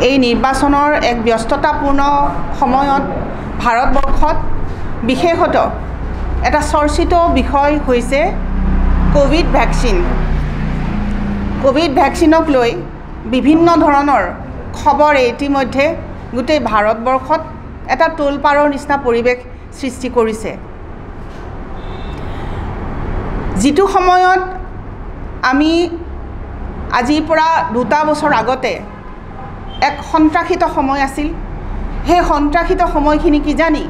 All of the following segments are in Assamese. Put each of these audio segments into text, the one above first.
এই নিৰ্বাচনৰ এক ব্যস্ততাপূৰ্ণ সময়ত ভাৰতবৰ্ষত বিশেষত এটা চৰ্চিত বিষয় হৈছে কোভিড ভ্যাকচিন। কোভিড ভ্যাকচিনক লৈ বিভিন্ন ধৰণৰ খবৰ ইতিমধ্যে গোটেই ভাৰতবৰ্ষত এটা তোলপাৰৰ নিচিনা পৰিৱেশ সৃষ্টি কৰিছে। যিটো সময়ত আমি আজিৰ পৰা 2টা বছৰ আগতে এক সন্ত্ৰাসিত সময় আছিল, সেই সন্ত্ৰাসিত সময়খিনি কি জানি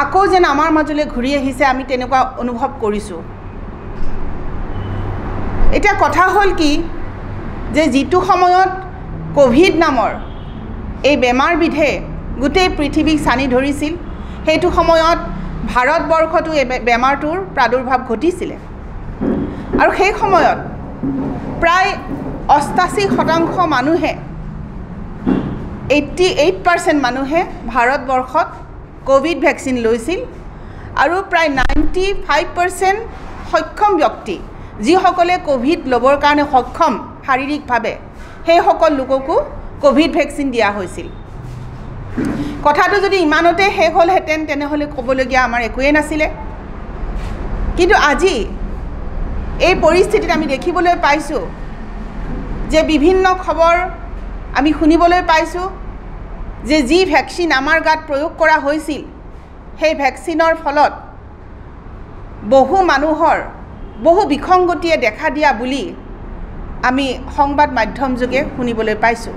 আকৌ যেন আমাৰ মাজলৈ ঘূৰি আহিছে, আমি তেনেকুৱা অনুভৱ কৰিছোঁ। এতিয়া কথা হ'ল কি যে যিটো সময়ত কোভিড নামৰ এই বেমাৰবিধে গোটেই পৃথিৱীক চানি ধৰিছিল, সেইটো সময়ত ভাৰতবৰ্ষতো এই বেমাৰটোৰ প্ৰাদুৰ্ভাৱ ঘটিছিলে আৰু সেই সময়ত প্ৰায় 88% মানুহে 88% মানুহে ভাৰতবৰ্ষত কোভিড ভ্যাকচিন লৈছিল আৰু প্ৰায় 95% সক্ষম ব্যক্তি যিসকলে কোভিড ল'বৰ কাৰণে সক্ষম শাৰীৰিকভাৱে সেই সকল লোককো কোভিড ভ্যাকচিন দিয়া হৈছিল। কথাটো যদি ইমানতে শেষ হ'লহেঁতেন তেনেহ'লে ক'বলগীয়া আমাৰ একোৱেই নাছিলে। কিন্তু আজি এই পৰিস্থিতিত আমি দেখিবলৈ পাইছোঁ যে বিভিন্ন খবৰ আমি শুনিবলৈ পাইছোঁ যে যি ভ্যাকচিন আমাৰ গাত প্ৰয়োগ কৰা হৈছিল সেই ভ্যাকচিনৰ ফলত বহু মানুহৰ বহু বিসংগতিয়ে দেখা দিয়া বুলি আমি সংবাদ মাধ্যম যোগে শুনিবলৈ পাইছোঁ।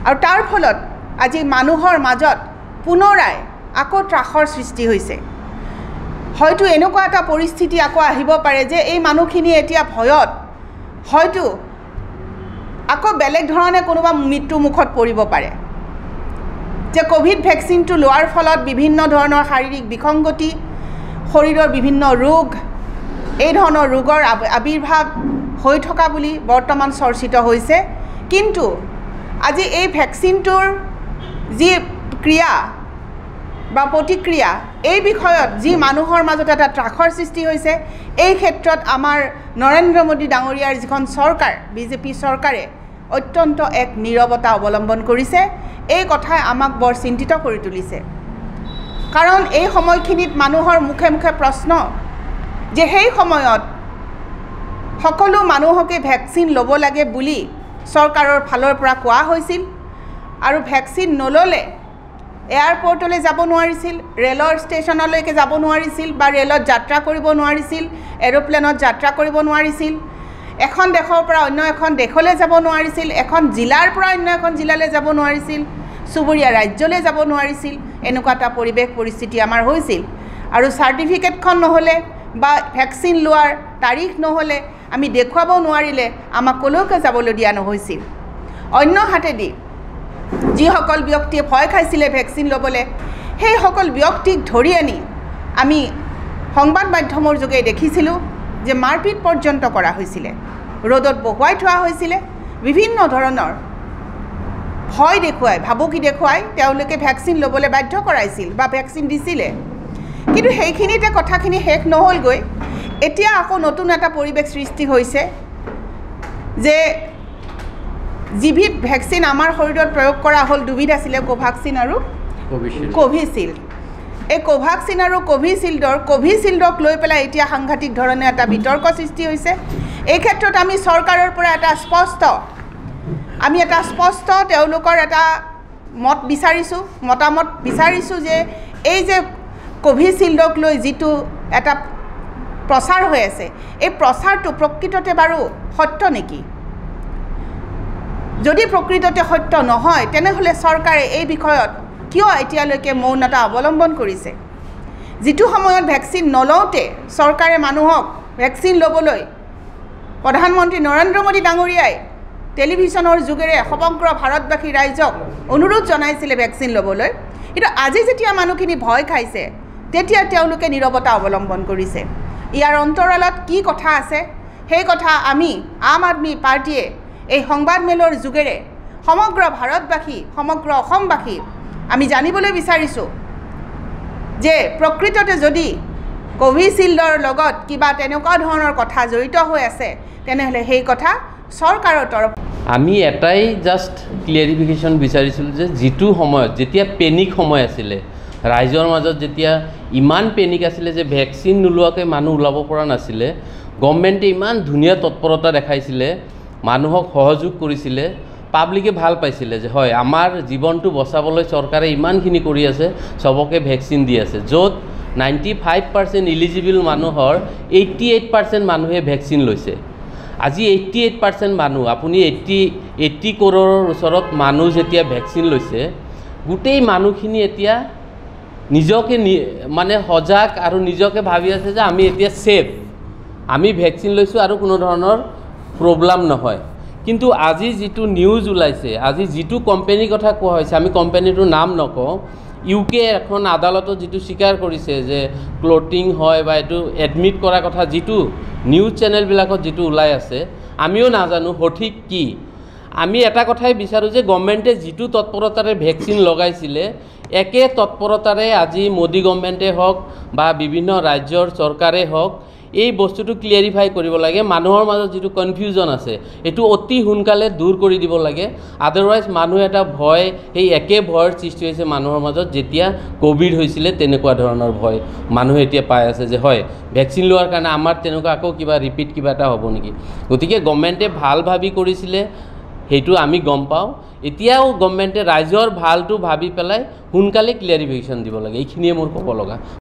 আৰু তাৰ ফলত আজি মানুহৰ মাজত পুনৰাই আকৌ ত্ৰাসৰ সৃষ্টি হৈছে। হয়তো এনেকুৱা এটা পৰিস্থিতি আকৌ আহিব পাৰে যে এই মানুহখিনি এতিয়া ভয়ত হয়তো আকৌ বেলেগ ধৰণে কোনোবা মৃত্যু মুখত পৰিব পাৰে, যে কোভিড ভ্যাকচিনটো লোৱাৰ ফলত বিভিন্ন ধৰণৰ শাৰীৰিক বিসংগতি, শৰীৰৰ বিভিন্ন ৰোগ, এই ধৰণৰ ৰোগৰ আবিৰ্ভাৱ হৈ থকা বুলি বৰ্তমান চৰ্চিত হৈছে। কিন্তু আজি এই ভ্যাকচিনটোৰ যি ক্ৰিয়া বা প্ৰতিক্ৰিয়া, এই বিষয়ত যি মানুহৰ মাজত এটা ত্ৰাসৰ সৃষ্টি হৈছে, এই ক্ষেত্ৰত আমাৰ নৰেন্দ্ৰ মোদী ডাঙৰীয়াৰ যিখন চৰকাৰ বিজেপি চৰকাৰে অত্যন্ত এক নীৰৱতা অৱলম্বন কৰিছে। এই কথাই আমাক বৰ চিন্তিত কৰি তুলিছে, কাৰণ এই সময়খিনিত মানুহৰ মুখে মুখে প্ৰশ্ন যে সেই সময়ত সকলো মানুহকে ভ্যাকচিন ল'ব লাগে বুলি চৰকাৰৰ ফালৰ পৰা কোৱা হৈছিল আৰু ভ্যাকচিন নল'লে এয়াৰপৰ্টলৈ যাব নোৱাৰিছিল, ৰেলৰ ষ্টেচনলৈকে যাব নোৱাৰিছিল বা ৰেলত যাত্ৰা কৰিব নোৱাৰিছিল, এৰোপ্লেনত যাত্ৰা কৰিব নোৱাৰিছিল, এখন দেশৰ পৰা অন্য এখন দেশলৈ যাব নোৱাৰিছিল, এখন জিলাৰ পৰা অন্য এখন জিলালৈ যাব নোৱাৰিছিল, চুবুৰীয়া ৰাজ্যলৈ যাব নোৱাৰিছিল। এনেকুৱা এটা পৰিৱেশ পৰিস্থিতি আমাৰ হৈছিল আৰু চাৰ্টিফিকেটখন নহ'লে বা ভ্যাকচিন লোৱাৰ তাৰিখ নহ'লে, আমি দেখুৱাব নোৱাৰিলে আমাক ক'লৈকে যাবলৈ দিয়া নহৈছিল। অন্য হাতেদি যিসকল ব্যক্তিয়ে ভয় খাইছিলে ভ্যাকচিন ল'বলৈ, সেই সকল ব্যক্তিক ধৰি আনি আমি সংবাদ মাধ্যমৰ যোগে দেখিছিলোঁ যে মাৰপিট পৰ্যন্ত কৰা হৈছিলে, ৰ'দত বহুৱাই থোৱা হৈছিলে, বিভিন্ন ধৰণৰ ভয় দেখুৱাই, ভাবুকি দেখুৱাই তেওঁলোকে ভ্যাকচিন ল'বলৈ বাধ্য কৰাইছিল বা ভ্যাকচিন দিছিলে। কিন্তু সেইখিনিতে কথাখিনি শেষ নহ'লগৈ। এতিয়া আকৌ নতুন এটা পৰিৱেশ সৃষ্টি হৈছে যে যিবিধ ভ্যাকচিন আমাৰ শৰীৰত প্ৰয়োগ কৰা হ'ল, দুবিধ আছিলে, কোভাক্সিন আৰু কোভিচিল্ড। এই কোভাক্সিন আৰু কোভিচিল্ডক লৈ পেলাই এতিয়া সাংঘাতিক ধৰণে এটা বিতৰ্ক সৃষ্টি হৈছে। এই ক্ষেত্ৰত আমি চৰকাৰৰ পৰা এটা স্পষ্ট তেওঁলোকৰ এটা মতামত বিচাৰিছোঁ যে এই যে কোভিচিল্ডক লৈ যিটো এটা প্ৰচাৰ হৈ আছে, এই প্ৰচাৰটো প্ৰকৃততে বাৰু সত্য নেকি? যদি প্ৰকৃততে সত্য নহয় তেনেহ'লে চৰকাৰে এই বিষয়ত কিয় এতিয়ালৈকে মৌনতা অৱলম্বন কৰিছে? যিটো সময়ত ভ্যাকচিন নলওঁতে চৰকাৰে মানুহক ভ্যাকচিন ল'বলৈ প্ৰধানমন্ত্ৰী নৰেন্দ্ৰ মোদী ডাঙৰীয়াই টেলিভিশ্যনৰ যোগেৰে সমগ্ৰ ভাৰতবাসী ৰাইজক অনুৰোধ জনাইছিলে ভ্যাকচিন ল'বলৈ, কিন্তু আজি যেতিয়া মানুহখিনি ভয় খাইছে তেতিয়া তেওঁলোকে নীৰৱতা অৱলম্বন কৰিছে। ইয়াৰ অন্তৰালত কি কথা আছে সেই কথা আমি আম আদমি পাৰ্টীয়ে এই সংবাদমেলৰ যোগেৰে সমগ্ৰ ভাৰতবাসী, সমগ্ৰ অসমবাসী আমি জানিবলৈ বিচাৰিছোঁ যে প্ৰকৃততে যদি কোভিচিল্ডৰ লগত কিবা তেনেকুৱা ধৰণৰ কথা জড়িত হৈ আছে তেনেহ'লে সেই কথা চৰকাৰৰ তৰফ আমি এটাই জাষ্ট ক্লিয়াৰিফিকেশ্যন বিচাৰিছিলোঁ যে যিটো সময়ত যেতিয়া পেনিক সময় আছিলে ৰাইজৰ মাজত যেতিয়া ইমান পেনিক আছিলে যে ভেকচিন নোলোৱাকৈ মানুহ ওলাব পৰা নাছিলে গভৰ্ণমেণ্টে ইমান ধুনীয়া তৎপৰতা দেখাইছিলে মানুহক সহযোগ কৰিছিলে পাব্লিকে ভাল পাইছিলে যে হয় আমাৰ জীৱনটো বচাবলৈ চৰকাৰে ইমানখিনি কৰি আছে সবকে ভেকচিন দি আছে য'ত 95% ইলিজিবল মানুহৰ 88% মানুহে ভেকচিন লৈছে আজি 88% মানুহ আপুনি 80 কৰোৰৰ ওচৰত মানুহ যেতিয়া ভেকচিন লৈছে গোটেই মানুহখিনি এতিয়া নিজকে মানে সজাগ আৰু নিজকে ভাবি আছে যে আমি এতিয়া সেফ আমি ভেকচিন লৈছোঁ আৰু কোনো ধৰণৰ প্ৰব্লেম নহয় কিন্তু আজি যেটো নিউজ ওলাইছে আজি যেটো কোম্পানীৰ কথা কোৱা হৈছে আমি কোম্পানীটোৰ নাম নকওঁ ইউকে এখন আদালতত যেটো স্বীকাৰ কৰিছে যে ক্লটিং হয় বা এটো এডমিট কৰা কথা যেটো নিউজ চেনেলবিলাকত যেটো ওলাই আছে আমিও নাজানো সঠিক কি আমি এটা কথাই বিচাৰো যে গভৰ্ণমেণ্টে যেটো তৎপৰতাৰে ভেকচিন লগাইছিলে একে তৎপৰতাৰে আজি মোদী গভৰ্ণমেণ্টে হওক বা বিভিন্ন ৰাজ্যৰ চৰকাৰে হওক এই বস্তুটো ক্লিয়াৰিফাই কৰিব লাগে মানুহৰ মাজত যেটো কনফিউজন আছে এটো অতি সোনকালে দূৰ কৰি দিব লাগে আদাৰৱাইজ মানুহ এটা ভয় এই একে ভয়ৰ সৃষ্টি হৈছে মানুহৰ মাজত যেতিয়া কোভিড হৈছিল তেনেকুৱা ধৰণৰ ভয় মানুহ এতিয়া পাই আছে যে হয় ভেকচিন লোৱাৰ কাৰণে আমাৰ তেনেকুৱা আকৌ কিবা ৰিপিট কিবা এটা হ'ব নেকি গতিকে গভৰ্ণমেণ্টে ভাল ভাবি কৰিছিলে হেতু আমি গম পাও এতিয়াও গভৰ্ণমেণ্টে ৰাইজৰ ভালটো ভাবি পেলাই সোনকালে ক্লিয়াৰিফিকেশ্যন দিব লাগে এইখিনিয়ে মোৰ ক'ব লগা